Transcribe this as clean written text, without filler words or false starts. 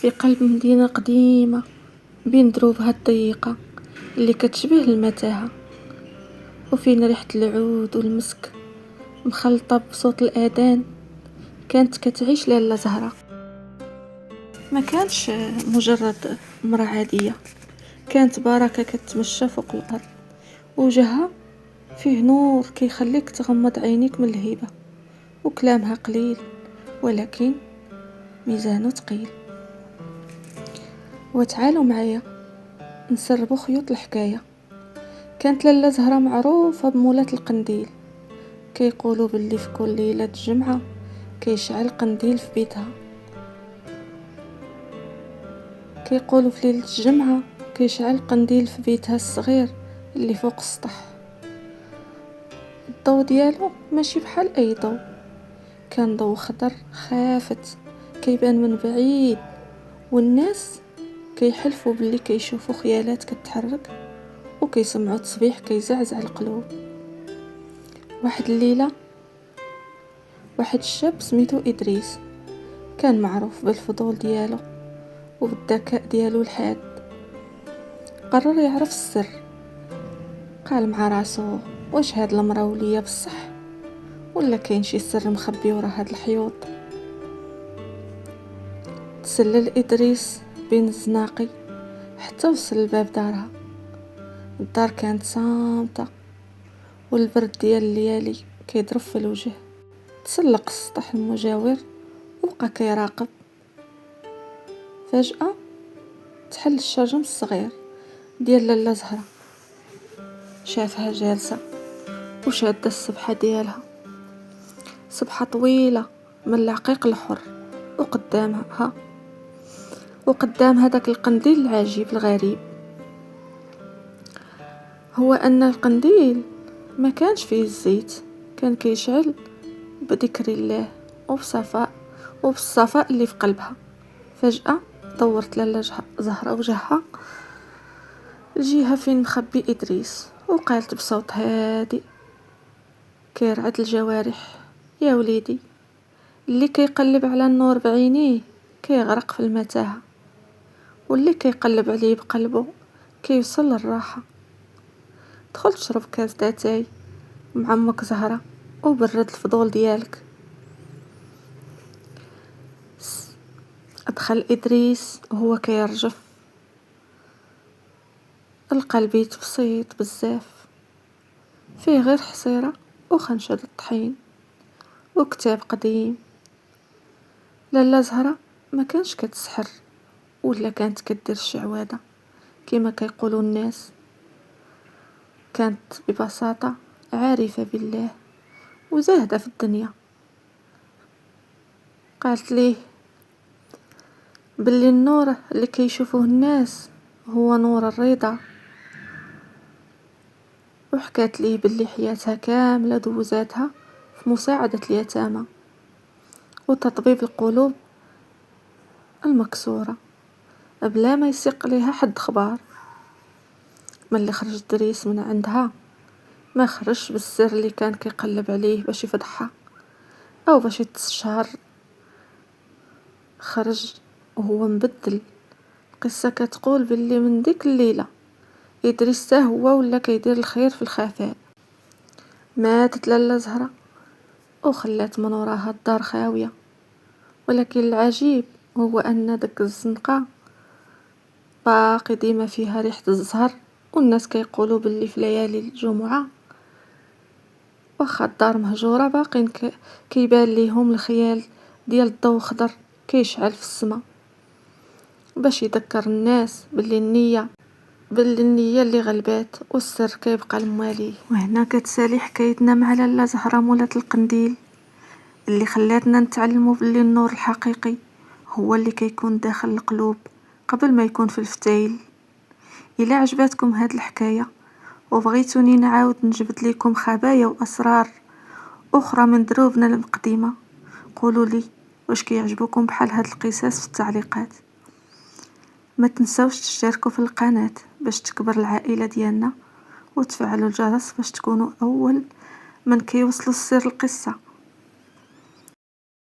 في قلب مدينة قديمة بين دروبها الضيقة اللي كتشبه المتاهة، وفين ريحة العود والمسك مخلطة بصوت الآذان. كانت كتعيش لاله زهرة. ما كانش مجرد مرأة عادية، كانت بركة كتمشى فوق الأرض، وجهها فيه نور كيخليك تغمض عينيك من الهيبة، وكلامها قليل ولكن ميزانه تقيل. وتعالوا معايا نسربوا خيوط الحكاية. كانت لاله زهرة معروفة بمولاة القنديل. كيقولوا باللي في كل ليلة الجمعة كيشعل قنديل في بيتها. كيقولوا في ليلة الجمعة كيشعل قنديل في بيتها الصغير اللي فوق السطح. الضوء ديالو ماشي بحال اي ضوء، كان ضوء خضر خافت كيبان من بعيد، والناس كيحلفوا باللي كيشوفوا خيالات كتحرك وكيسمعوا تصبيح كيزعزع القلوب. واحد الليلة واحد الشاب سميتو إدريس كان معروف بالفضول ديالو وبالذكاء ديالو الحاد. قرر يعرف السر. قال مع راسو، واش هاد المرا وليا بصح ولا كاين شي سر مخبي ورا هاد الحيوط؟ تسلل إدريس بين الزناقي حتى وصل لباب دارها. الدار كانت صامتة والبرد ديال الليالي كيضرب في الوجه. تسلق السطح المجاور وبقى كيراقب. فجأة تحل الشجم الصغير ديال لاله زهرة. شافها جالسة وشادة السبحة ديالها، سبحة طويلة من العقيق الحر، وقدامها داك القنديل العجيب الغريب. هو أن القنديل ما كانش فيه الزيت، كان كيشعل بذكر الله وبالصفاء اللي في قلبها. فجأة دورت لاله زهرة وجهها الجهة فين مخبي إدريس، وقالت بصوت هادئ كيرعد الجوارح، يا وليدي، اللي كيقلب على النور بعينيه كيغرق في المتاهة، واللي كيقلب عليه بقلبه كيوصل للراحة. دخل تشرب كاس داتاي مع امك زهرة وبرد الفضول ديالك. ادخل إدريس وهو كيرجف، القلبيت بسيط بزاف، فيه غير حصيرة وخنشد الطحين وكتاب قديم. لاله زهرة ما كانش كتسحر ولا كانت كدير الشعوذة كما كيقولوا الناس، كانت ببساطة عارفة بالله وزاهدة في الدنيا. قالت ليه باللي النور اللي كيشوفوه الناس هو نور الرضا، وحكات ليه باللي حياتها كاملة دوزاتها في مساعدة اليتامى وتطبيب القلوب المكسورة بلا ما يسيق ليها حد خبار. ملي خرج دريس من عندها ما خرج بالسر اللي كان كيقلب عليه باش يفضحها او باش يتشهر، خرج وهو مبدل. القصة كتقول باللي من ديك الليلة إدريس هو ولا كيدير الخير في الخفاء. ماتت لاله زهرة وخلات من وراها الدار خاوية، ولكن العجيب هو أن داك الزنقة باقي ديما فيها ريحة الزهر. والناس كيقولوا باللي في ليالي الجمعة واخا الدار مهجورة باقين كيبان ليهم الخيال ديال الضوء خضر كيشعل في السما باش يذكر الناس باللي النية اللي غلبات والسر كيبقى المواليه. وهنا كتسالي حكايتنا مع لاله زهرة مولاة القنديل، اللي خلاتنا نتعلموا باللي النور الحقيقي هو اللي كيكون داخل القلوب قبل ما يكون في الفتايل. إلا عجبتكم هاد الحكاية وبغيتوني نعاود نجبد لكم خبايا وأسرار أخرى من دروبنا القديمة، قولوا لي واش كيعجبكم بحال هاد القصص في التعليقات. ما تنسوش تشتركوا في القناة باش تكبر العائلة ديالنا، وتفعلوا الجرس باش تكونوا أول من كيوصلوا السر القصة.